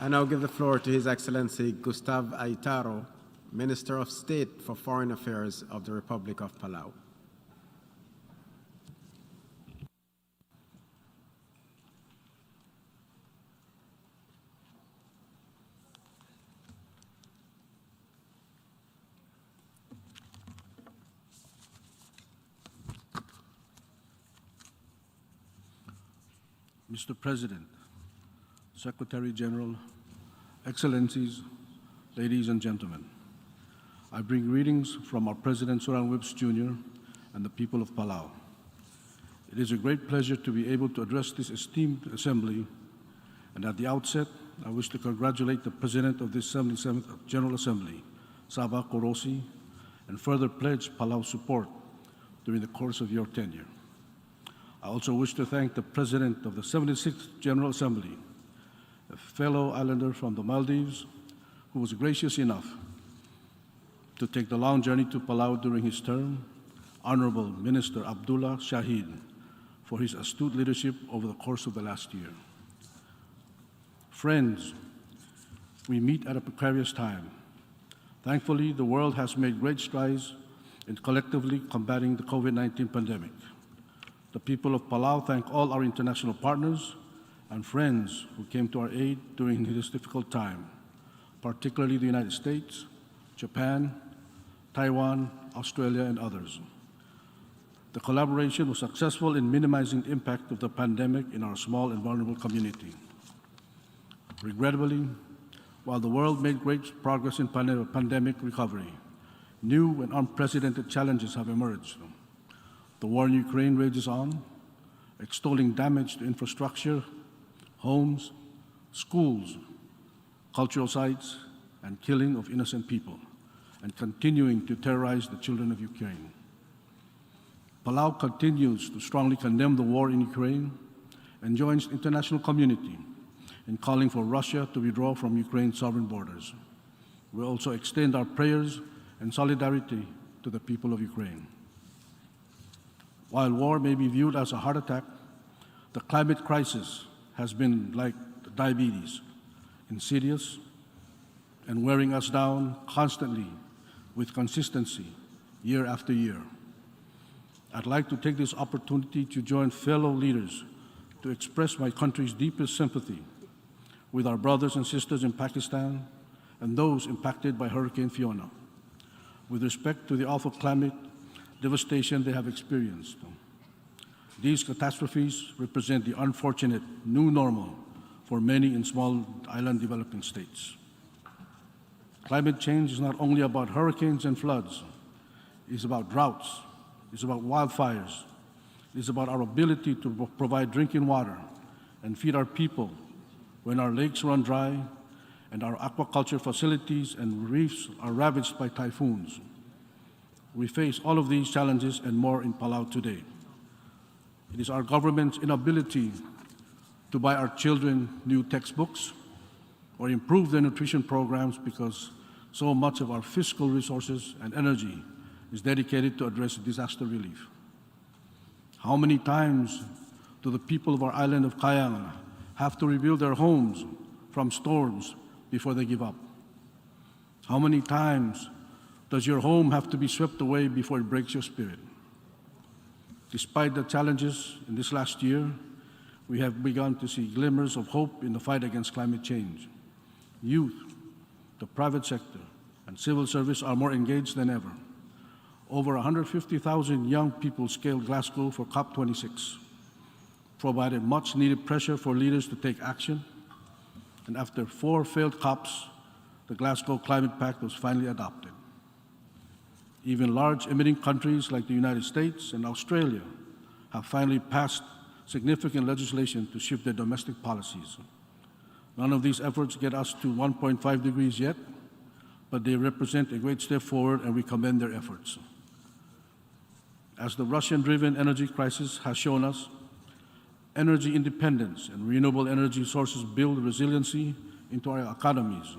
I now give the floor to His Excellency Gustav Aitaro, Minister of State for Foreign Affairs of the Republic of Palau. Mr. President, Secretary General, Excellencies, ladies and gentlemen, I bring greetings from our President Surang Whips Jr. and the people of Palau. It is a great pleasure to be able to address this esteemed assembly, and at the outset, I wish to congratulate the President of this 77th General Assembly, Sabah Korosi, and further pledge Palau support during the course of your tenure. I also wish to thank the President of the 76th General Assembly, a fellow islander from the Maldives, who was gracious enough to take the long journey to Palau during his term, Honorable Minister Abdullah Shahid, for his astute leadership over the course of the last year. Friends, we meet at a precarious time. Thankfully, the world has made great strides in collectively combating the COVID-19 pandemic. The people of Palau thank all our international partners and friends who came to our aid during this difficult time, particularly the United States, Japan, Taiwan, Australia, and others. The collaboration was successful in minimizing the impact of the pandemic in our small and vulnerable community. Regrettably, while the world made great progress in pandemic recovery, new and unprecedented challenges have emerged. The war in Ukraine rages on, extolling damage to infrastructure, homes, schools, cultural sites, and killing of innocent people, and continuing to terrorize the children of Ukraine. Palau continues to strongly condemn the war in Ukraine and joins the international community in calling for Russia to withdraw from Ukraine's sovereign borders. We also extend our prayers and solidarity to the people of Ukraine. While war may be viewed as a heart attack, the climate crisis has been like diabetes, insidious and wearing us down constantly with consistency year after year. I'd like to take this opportunity to join fellow leaders to express my country's deepest sympathy with our brothers and sisters in Pakistan and those impacted by Hurricane Fiona, with respect to the awful climate devastation they have experienced. These catastrophes represent the unfortunate new normal for many in small island developing states. Climate change is not only about hurricanes and floods, it's about droughts, it's about wildfires, it's about our ability to provide drinking water and feed our people when our lakes run dry and our aquaculture facilities and reefs are ravaged by typhoons. We face all of these challenges and more in Palau today. It is our government's inability to buy our children new textbooks or improve their nutrition programs because so much of our fiscal resources and energy is dedicated to address disaster relief. How many times do the people of our island of Kayang have to rebuild their homes from storms before they give up? How many times does your home have to be swept away before it breaks your spirit? Despite the challenges in this last year, we have begun to see glimmers of hope in the fight against climate change. Youth, the private sector, and civil service are more engaged than ever. Over 150,000 young people scaled Glasgow for COP26, provided much needed pressure for leaders to take action, and after 4 failed COPs, the Glasgow Climate Pact was finally adopted. Even large emitting countries like the United States and Australia have finally passed significant legislation to shift their domestic policies. None of these efforts get us to 1.5 degrees yet, but they represent a great step forward and we commend their efforts. As the Russian-driven energy crisis has shown us, energy independence and renewable energy sources build resiliency into our economies.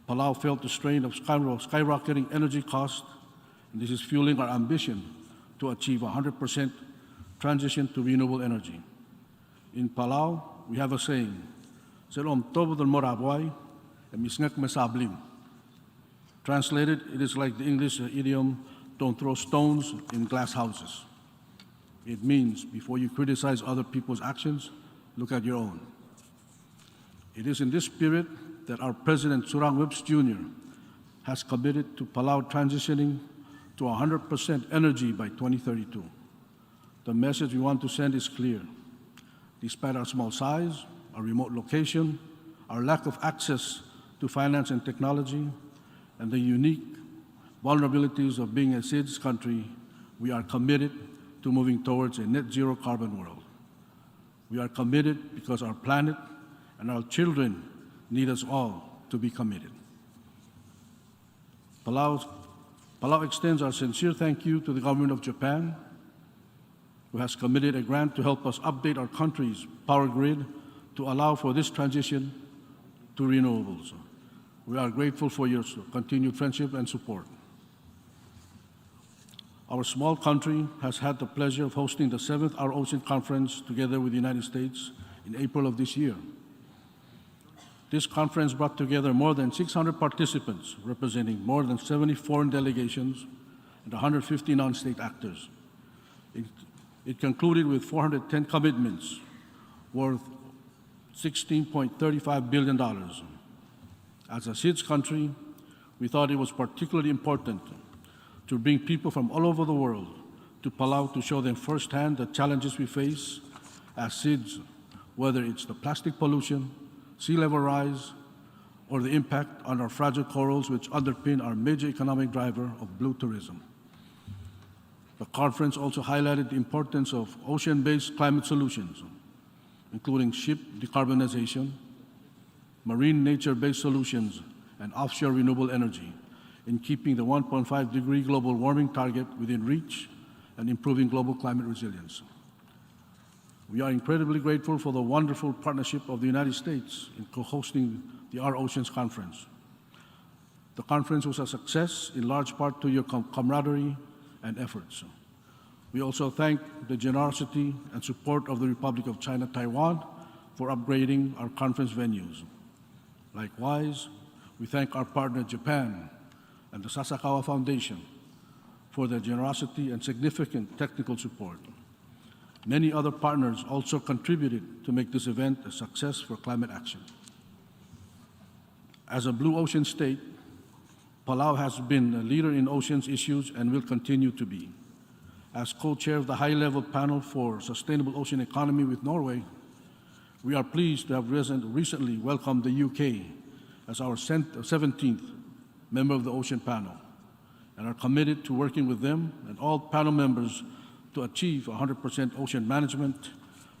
Palau felt the strain of skyrocketing energy costs, and this is fueling our ambition to achieve 100% transition to renewable energy. In Palau, we have a saying, selom tobo del morabuay, and misngek mesablim. Translated, it is like the English idiom, don't throw stones in glass houses. It means, before you criticize other people's actions, look at your own. It is in this spirit that our President Surang Whips Jr. has committed to Palau transitioning to 100% energy by 2032. The message we want to send is clear. Despite our small size, our remote location, our lack of access to finance and technology, and the unique vulnerabilities of being a SIDS country, we are committed to moving towards a net zero carbon world. We are committed because our planet and our children need us all to be committed. Palau extends our sincere thank you to the government of Japan, who has committed a grant to help us update our country's power grid to allow for this transition to renewables. We are grateful for your continued friendship and support. Our small country has had the pleasure of hosting the 7th Our Ocean Conference together with the United States in April of this year. This conference brought together more than 600 participants representing more than 70 foreign delegations and 150 non-state actors. It concluded with 410 commitments worth $16.35 billion. As a SIDS country, we thought it was particularly important to bring people from all over the world to Palau to show them firsthand the challenges we face as SIDS, whether it's the plastic pollution, sea level rise, or the impact on our fragile corals which underpin our major economic driver of blue tourism. The conference also highlighted the importance of ocean-based climate solutions, including ship decarbonization, marine nature-based solutions, and offshore renewable energy, in keeping the 1.5-degree global warming target within reach and improving global climate resilience. We are incredibly grateful for the wonderful partnership of the United States in co-hosting the Our Oceans Conference. The conference was a success in large part to your camaraderie and efforts. We also thank the generosity and support of the Republic of China, Taiwan for upgrading our conference venues. Likewise, we thank our partner Japan and the Sasakawa Foundation for their generosity and significant technical support. Many other partners also contributed to make this event a success for climate action. As a blue ocean state, Palau has been a leader in oceans issues and will continue to be. As co-chair of the high-level panel for sustainable ocean economy with Norway, we are pleased to have recently welcomed the UK as our 17th member of the ocean panel, and are committed to working with them and all panel members to achieve 100% ocean management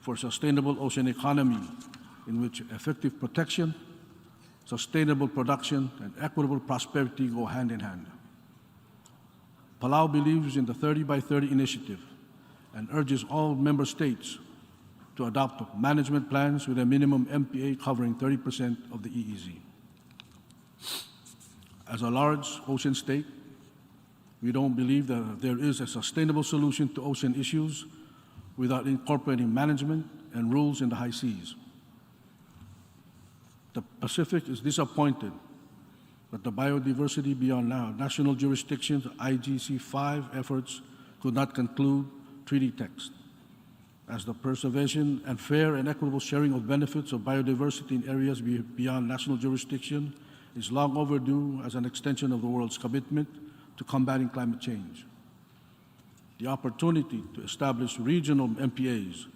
for sustainable ocean economy in which effective protection, sustainable production, and equitable prosperity go hand in hand. Palau believes in the 30 by 30 initiative and urges all member states to adopt management plans with a minimum MPA covering 30% of the EEZ. As a large ocean state, we don't believe that there is a sustainable solution to ocean issues without incorporating management and rules in the high seas. The Pacific is disappointed that the biodiversity beyond national jurisdictions, IGC 5 efforts could not conclude treaty text, as the preservation and fair and equitable sharing of benefits of biodiversity in areas beyond national jurisdiction is long overdue as an extension of the world's commitment to combating climate change. The opportunity to establish regional MPAs,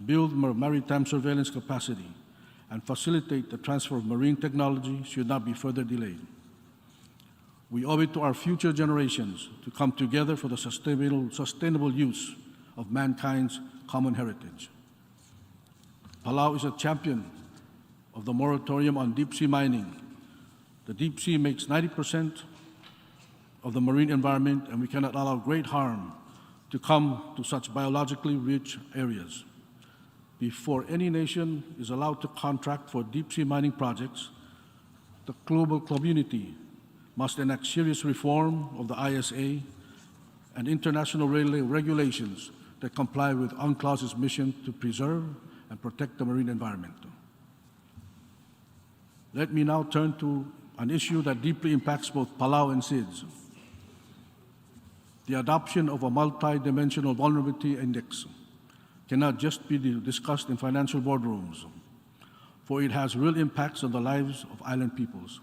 build maritime surveillance capacity, and facilitate the transfer of marine technology should not be further delayed. We owe it to our future generations to come together for the sustainable use of mankind's common heritage. Palau is a champion of the moratorium on deep sea mining. The deep sea makes 90% of the marine environment, and we cannot allow great harm to come to such biologically rich areas. Before any nation is allowed to contract for deep sea mining projects, the global community must enact serious reform of the ISA and international regulations that comply with UNCLOS's mission to preserve and protect the marine environment. Let me now turn to an issue that deeply impacts both Palau and SIDS. The adoption of a multi-dimensional vulnerability index cannot just be discussed in financial boardrooms, for it has real impacts on the lives of island peoples.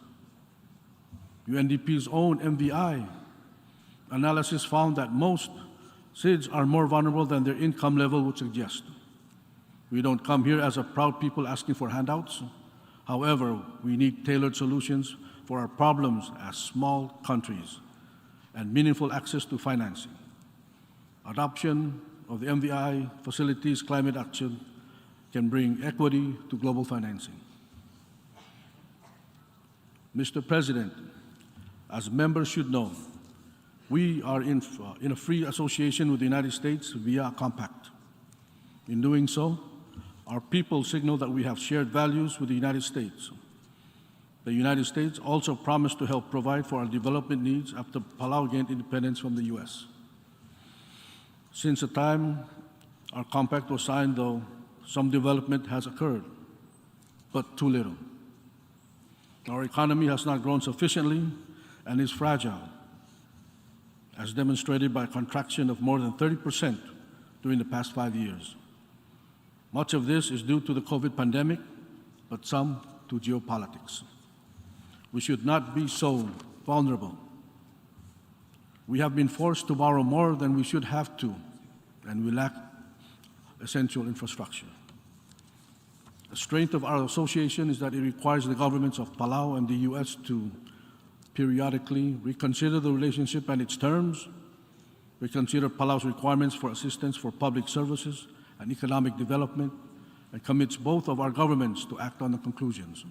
UNDP's own MVI analysis found that most SIDS are more vulnerable than their income level would suggest. We don't come here as a proud people asking for handouts. However, we need tailored solutions for our problems as small countries and meaningful access to financing. Adoption of the MVI facilities climate action can bring equity to global financing. Mr. President, as members should know, we are in a free association with the United States via a compact. In doing so, our people signal that we have shared values with the United States. The United States also promised to help provide for our development needs after Palau gained independence from the US. Since the time our compact was signed, though, some development has occurred, but too little. Our economy has not grown sufficiently and is fragile, as demonstrated by a contraction of more than 30% during the past 5 years. Much of this is due to the COVID pandemic, but some to geopolitics. We should not be so vulnerable. We have been forced to borrow more than we should have to, and we lack essential infrastructure. The strength of our association is that it requires the governments of Palau and the US to periodically reconsider the relationship and its terms, reconsider Palau's requirements for assistance for public services and economic development, and commits both of our governments to act on the conclusions.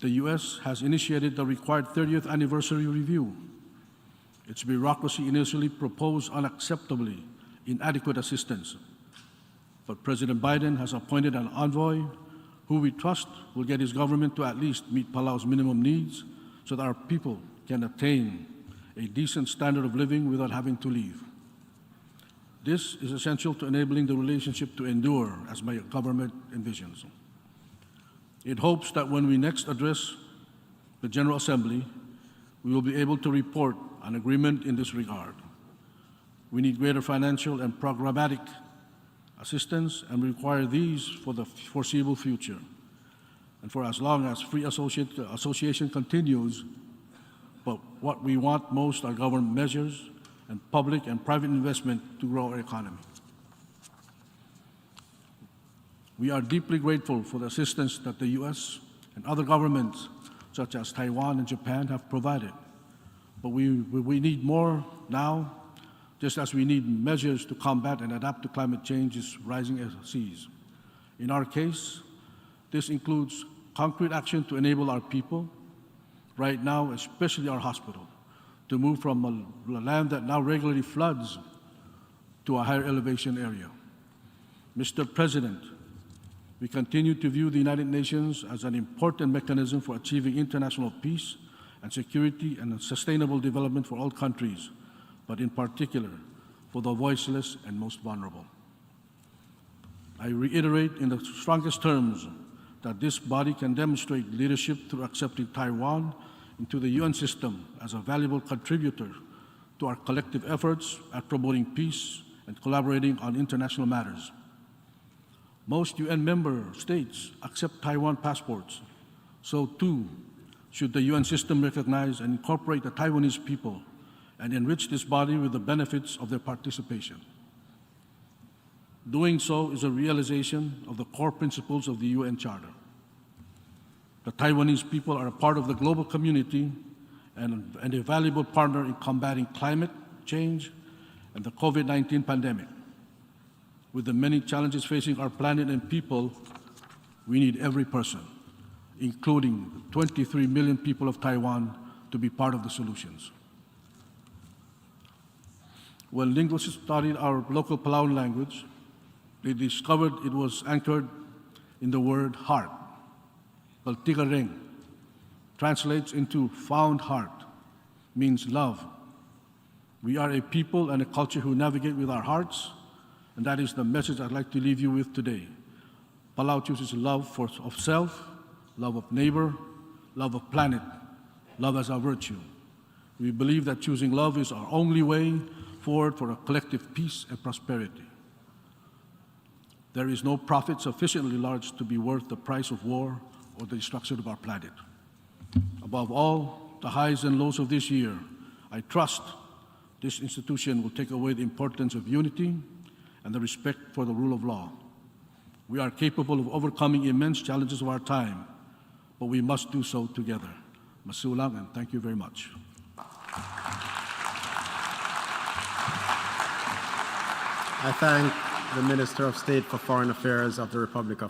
The US has initiated the required 30th anniversary review. Its bureaucracy initially proposed unacceptably inadequate assistance, but President Biden has appointed an envoy who we trust will get his government to at least meet Palau's minimum needs so that our people can attain a decent standard of living without having to leave. This is essential to enabling the relationship to endure as my government envisions. It hopes that when we next address the General Assembly, we will be able to report an agreement in this regard. We need greater financial and programmatic assistance and require these for the foreseeable future. And for as long as free association continues, but what we want most are government measures and public and private investment to grow our economy. We are deeply grateful for the assistance that the US and other governments, such as Taiwan and Japan, have provided. But we need more now, just as we need measures to combat and adapt to climate change's rising seas. In our case, this includes concrete action to enable our people, right now, especially our hospital, to move from a land that now regularly floods to a higher elevation area. Mr. President, we continue to view the United Nations as an important mechanism for achieving international peace and security and sustainable development for all countries, but in particular for the voiceless and most vulnerable. I reiterate in the strongest terms that this body can demonstrate leadership through accepting Taiwan into the UN system as a valuable contributor to our collective efforts at promoting peace and collaborating on international matters. Most UN member states accept Taiwan passports, so too should the UN system recognize and incorporate the Taiwanese people and enrich this body with the benefits of their participation. Doing so is a realization of the core principles of the UN Charter. The Taiwanese people are a part of the global community and a valuable partner in combating climate change and the COVID-19 pandemic. With the many challenges facing our planet and people, we need every person, including the 23 million people of Taiwan, to be part of the solutions. When linguists studied our local Palau language, they discovered it was anchored in the word heart. Baltigareng translates into found heart, means love. We are a people and a culture who navigate with our hearts, and that is the message I'd like to leave you with today. Palau chooses love of self, love of neighbor, love of planet, love as our virtue. We believe that choosing love is our only way forward for a collective peace and prosperity. There is no profit sufficiently large to be worth the price of war or the destruction of our planet. Above all, the highs and lows of this year, I trust this institution will take away the importance of unity and the respect for the rule of law. We are capable of overcoming immense challenges of our time, but we must do so together. Masulang, and thank you very much. I thank the Minister of State for Foreign Affairs of the Republic of